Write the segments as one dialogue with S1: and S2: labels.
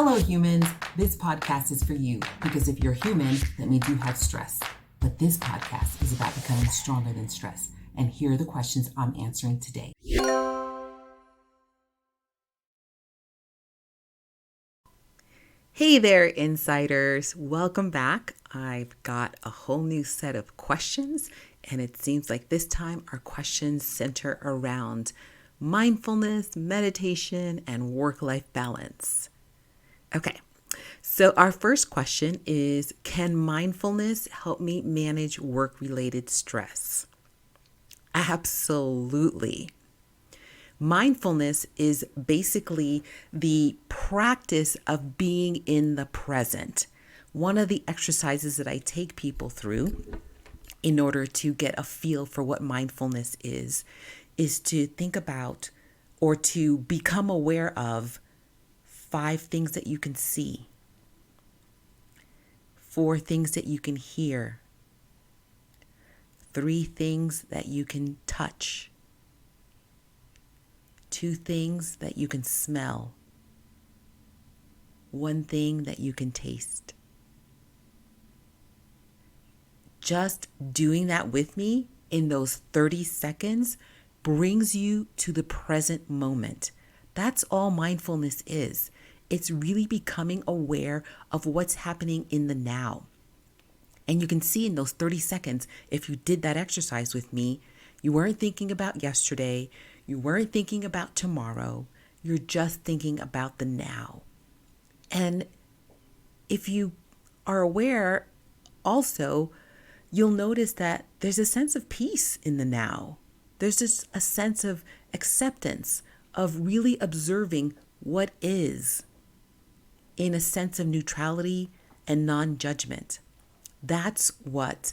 S1: Hello, humans. This podcast is for you because if you're human, that means you have stress. But this podcast is about becoming stronger than stress. And here are the questions I'm answering today.
S2: Hey there, insiders. Welcome back. I've got a whole new set of questions, and it seems like this time our questions center around mindfulness, meditation, and work-life balance. Okay, so our first question is, can mindfulness help me manage work-related stress? Absolutely. Mindfulness is basically the practice of being in the present. One of the exercises that I take people through in order to get a feel for what mindfulness is to think about or to become aware of 5 things that you can see, 4 things that you can hear, 3 things that you can touch, 2 things that you can smell, 1 thing that you can taste. Just doing that with me in those 30 seconds brings you to the present moment. That's all mindfulness is. It's really becoming aware of what's happening in the now. And you can see in those 30 seconds, if you did that exercise with me, you weren't thinking about yesterday, you weren't thinking about tomorrow, you're just thinking about the now. And if you are aware, also, you'll notice that there's a sense of peace in the now. There's just a sense of acceptance, of really observing what is, in a sense of neutrality and non-judgment. That's what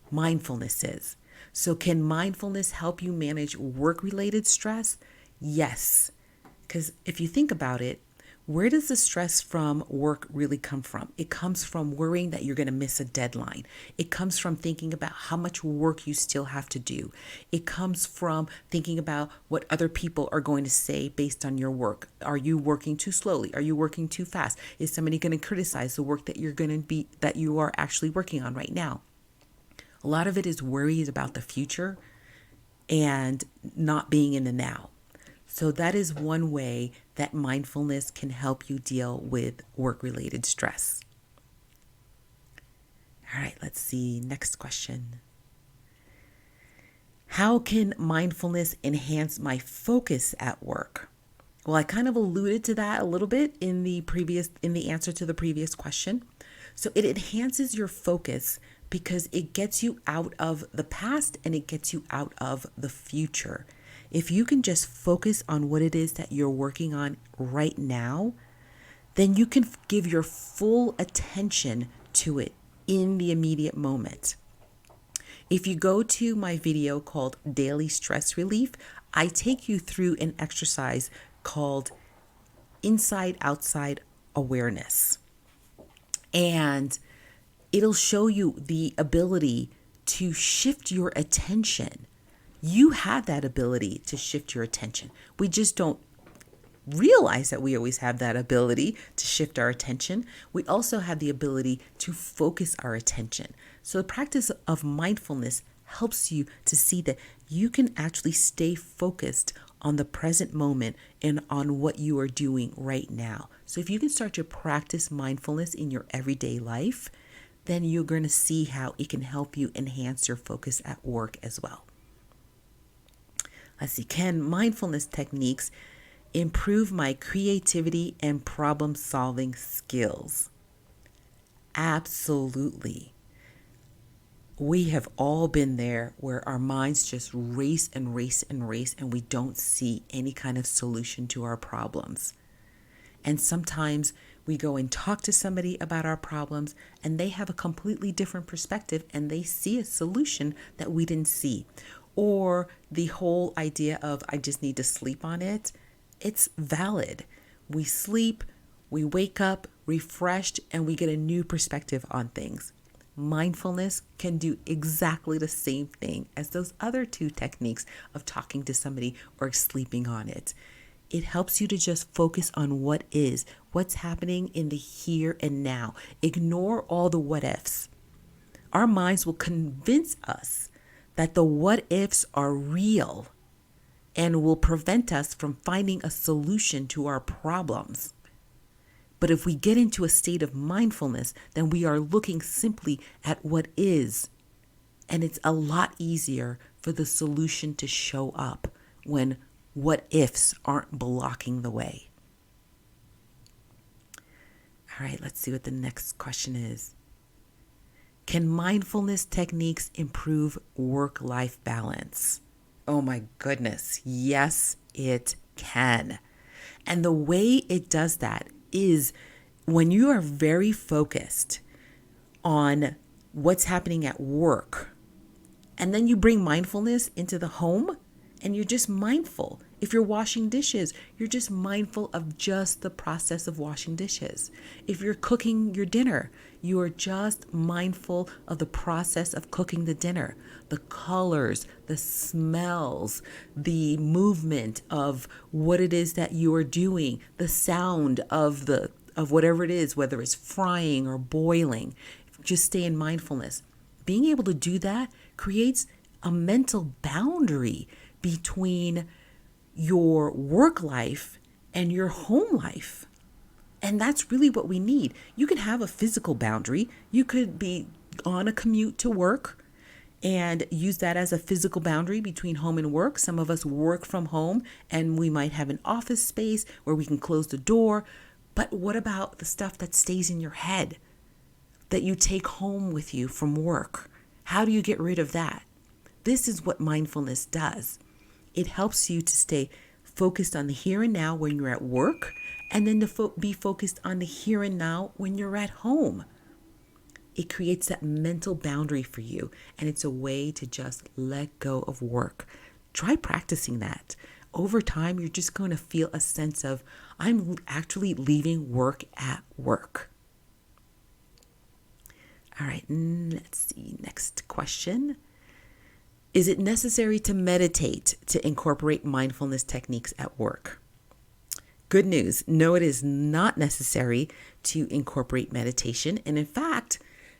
S2: mindfulness is. So can mindfulness help you manage work-related stress? Yes. Because if you think about it, where does the stress from work really come from? It comes from worrying that you're going to miss a deadline. It comes from thinking about how much work you still have to do. It comes from thinking about what other people are going to say based on your work. Are you working too slowly? Are you working too fast? Is somebody going to criticize the work that you are actually working on right now? A lot of it is worries about the future and not being in the now. So that is one way that mindfulness can help you deal with work-related stress. All right, let's see. Next question. How can mindfulness enhance my focus at work? Well, I kind of alluded to that a little bit in the answer to the previous question. So it enhances your focus because it gets you out of the past and it gets you out of the future. If you can just focus on what it is that you're working on right now, then you can give your full attention to it in the immediate moment. If you go to my video called Daily Stress Relief, I take you through an exercise called Inside-Outside Awareness. And it'll show you the ability to shift your attention. You have that ability to shift your attention. We just don't realize that we always have that ability to shift our attention. We also have the ability to focus our attention. So the practice of mindfulness helps you to see that you can actually stay focused on the present moment and on what you are doing right now. So if you can start to practice mindfulness in your everyday life, then you're going to see how it can help you enhance your focus at work as well. Let's see, can mindfulness techniques improve my creativity and problem-solving skills? Absolutely. We have all been there where our minds just race and race and race and we don't see any kind of solution to our problems. And sometimes we go and talk to somebody about our problems and they have a completely different perspective and they see a solution that we didn't see. Or the whole idea of I just need to sleep on it, it's valid. We sleep, we wake up refreshed, and we get a new perspective on things. Mindfulness can do exactly the same thing as those other 2 techniques of talking to somebody or sleeping on it. It helps you to just focus on what is what's happening in the here and now. Ignore all the what ifs. Our minds will convince us that the what ifs are real and will prevent us from finding a solution to our problems. But if we get into a state of mindfulness, then we are looking simply at what is. And it's a lot easier for the solution to show up when what ifs aren't blocking the way. All right, let's see what the next question is. Can mindfulness techniques improve work-life balance? Oh my goodness, yes, it can. And the way it does that is when you are very focused on what's happening at work, and then you bring mindfulness into the home, and you're just mindful. If you're washing dishes, you're just mindful of just the process of washing dishes. If you're cooking your dinner, you are just mindful of the process of cooking the dinner. The colors, the smells, the movement of what it is that you are doing, the sound of whatever it is, whether it's frying or boiling. Just stay in mindfulness. Being able to do that creates a mental boundary between your work life and your home life. And that's really what we need. You can have a physical boundary. You could be on a commute to work and use that as a physical boundary between home and work. Some of us work from home and we might have an office space where we can close the door. But what about the stuff that stays in your head that you take home with you from work? How do you get rid of that? This is what mindfulness does. It helps you to stay focused on the here and now when you're at work, and then to be focused on the here and now when you're at home. It creates that mental boundary for you, and it's a way to just let go of work. Try practicing that. Over time, you're just going to feel a sense of, I'm actually leaving work at work. All right, let's see. Next question. Is it necessary to meditate to incorporate mindfulness techniques at work? Good news. No, it is not necessary to incorporate meditation. And in fact,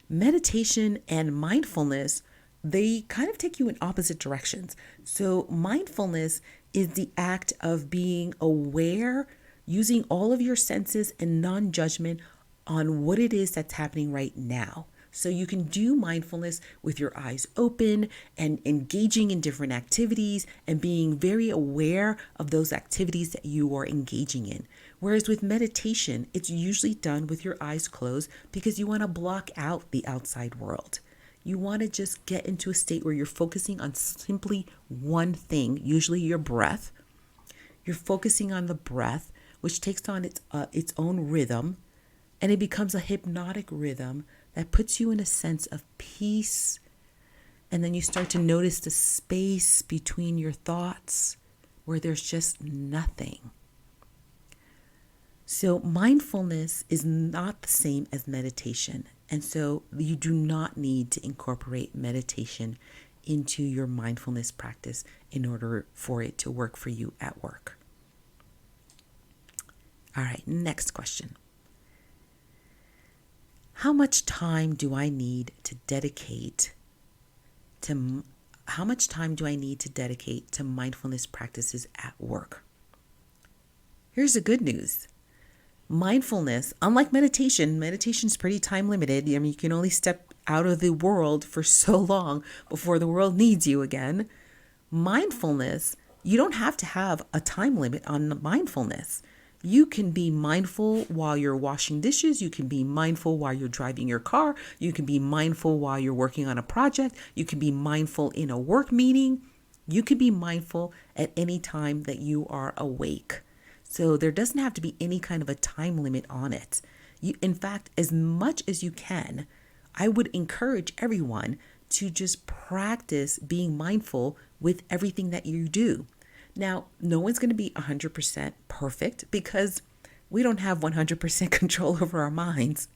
S2: meditation and mindfulness, they kind of take you in opposite directions. So mindfulness is the act of being aware, using all of your senses and non-judgment on what it is that's happening right now. So you can do mindfulness with your eyes open and engaging in different activities and being very aware of those activities that you are engaging in. Whereas with meditation, it's usually done with your eyes closed because you want to block out the outside world. You want to just get into a state where you're focusing on simply one thing, usually your breath. You're focusing on the breath, which takes on its own rhythm, and it becomes a hypnotic rhythm that puts you in a sense of peace. And then you start to notice the space between your thoughts where there's just nothing. So mindfulness is not the same as meditation. And so you do not need to incorporate meditation into your mindfulness practice in order for it to work for you at work. All right, next question. How much time do I need to dedicate to mindfulness practices at work? Here's the good news. Mindfulness, unlike meditation is pretty time limited. I mean, you can only step out of the world for so long before the world needs you again. Mindfulness, you don't have to have a time limit on mindfulness. You can be mindful while you're washing dishes. You can be mindful while you're driving your car. You can be mindful while you're working on a project. You can be mindful in a work meeting. You can be mindful at any time that you are awake. So there doesn't have to be any kind of a time limit on it. In fact, as much as you can, I would encourage everyone to just practice being mindful with everything that you do. Now, no one's going to be 100% perfect because we don't have 100% control over our minds.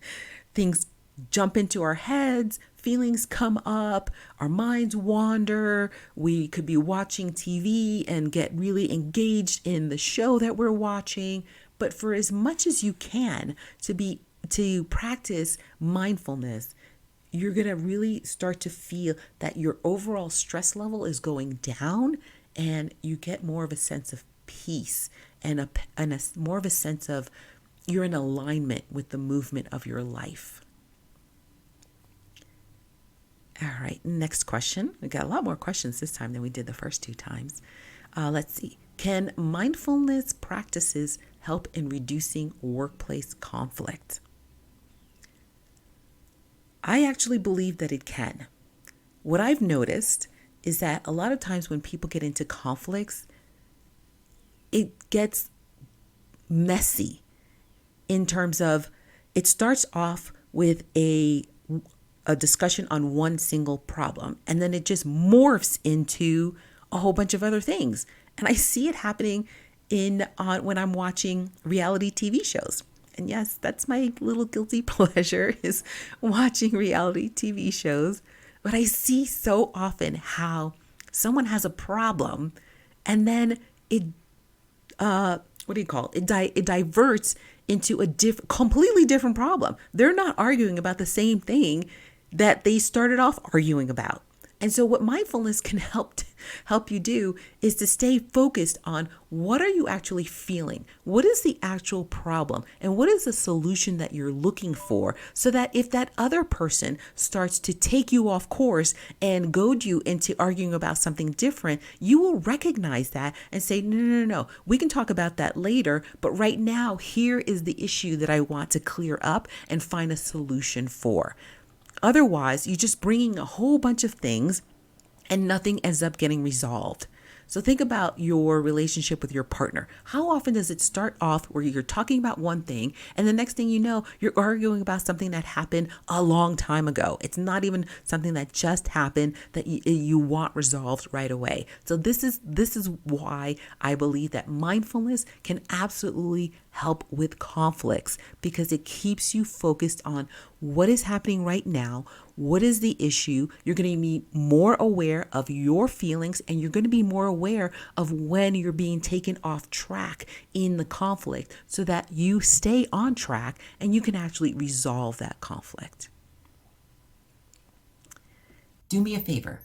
S2: Things jump into our heads, feelings come up, our minds wander. We could be watching TV and get really engaged in the show that we're watching, But for as much as you can to practice mindfulness, you're going to really start to feel that your overall stress level is going down, and you get more of a sense of peace and more of a sense of you're in alignment with the movement of your life. All right, next question. We got a lot more questions this time than we did the first two times. Let's see. Can mindfulness practices help in reducing workplace conflict? I actually believe that it can. What I've noticed is that a lot of times when people get into conflicts, it gets messy in terms of it starts off with a discussion on one single problem, and then it just morphs into a whole bunch of other things. And I see it happening when I'm watching reality TV shows. And yes, that's my little guilty pleasure, is watching reality TV shows. But I see so often how someone has a problem, and then it it diverts into a completely different problem. They're not arguing about the same thing that they started off arguing about. And so what mindfulness can help you do is to stay focused on what are you actually feeling? What is the actual problem? And what is the solution that you're looking for? So that if that other person starts to take you off course and goad you into arguing about something different, you will recognize that and say, no, we can talk about that later. But right now, here is the issue that I want to clear up and find a solution for. Otherwise, you're just bringing a whole bunch of things and nothing ends up getting resolved. So think about your relationship with your partner. How often does it start off where you're talking about one thing and the next thing you know, you're arguing about something that happened a long time ago? It's not even something that just happened that you want resolved right away. So this is why I believe that mindfulness can absolutely help with conflicts, because it keeps you focused on what is happening right now. What is the issue? You're going to be more aware of your feelings, and you're going to be more aware of when you're being taken off track in the conflict, so that you stay on track and you can actually resolve that conflict.
S1: Do me a favor.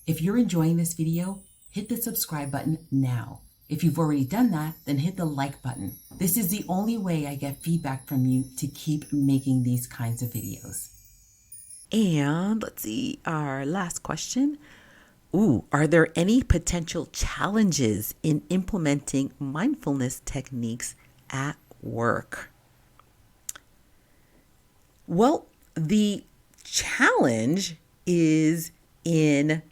S1: If you're enjoying this video, hit the subscribe button now. If you've already done that, then hit the like button. This is the only way I get feedback from you to keep making these kinds of videos.
S2: And let's see, our last question. Are there any potential challenges in implementing mindfulness techniques at work? Well, the challenge is in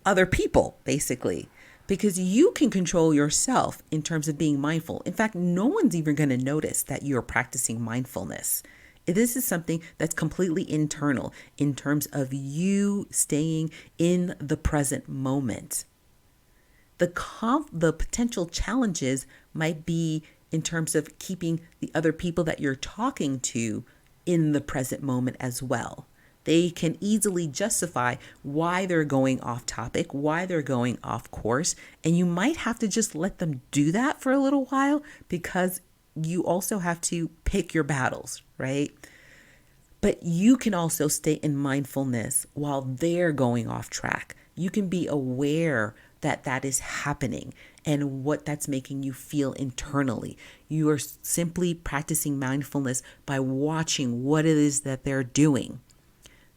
S2: other people, basically, because you can control yourself in terms of being mindful. In fact, no one's even going to notice that you're practicing mindfulness. This is something that's completely internal in terms of you staying in the present moment. The potential challenges might be in terms of keeping the other people that you're talking to in the present moment as well. They can easily justify why they're going off topic, why they're going off course, and you might have to just let them do that for a little while, because you also have to pick your battles, right? But you can also stay in mindfulness while they're going off track. You can be aware that that is happening and what that's making you feel internally. You are simply practicing mindfulness by watching what it is that they're doing.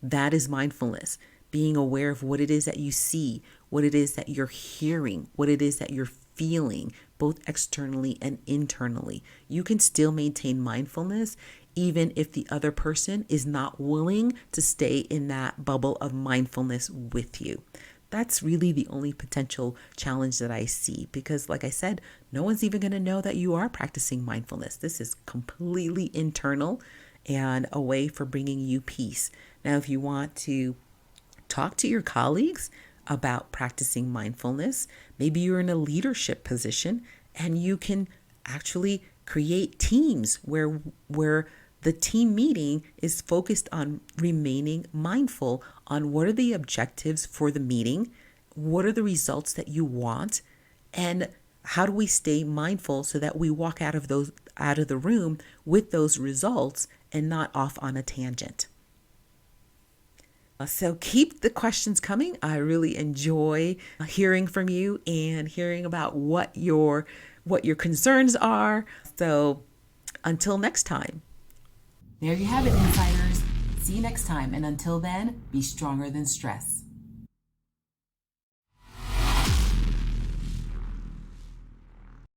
S2: That is mindfulness, being aware of what it is that you see, what it is that you're hearing, what it is that you're feeling, both externally and internally. You can still maintain mindfulness even if the other person is not willing to stay in that bubble of mindfulness with you. That's really the only potential challenge that I see, because like I said, no one's even going to know that you are practicing mindfulness. This is completely internal and a way for bringing you peace. Now, if you want to talk to your colleagues about practicing mindfulness, maybe you're in a leadership position and you can actually create teams where the team meeting is focused on remaining mindful on what are the objectives for the meeting, what are the results that you want, and How do we stay mindful so that we walk out of the room with those results and not off on a tangent? So keep the questions coming. I really enjoy hearing from you and hearing about what your concerns are. So until next time.
S1: There you have it, insiders. See you next time, and until then, be stronger than stress.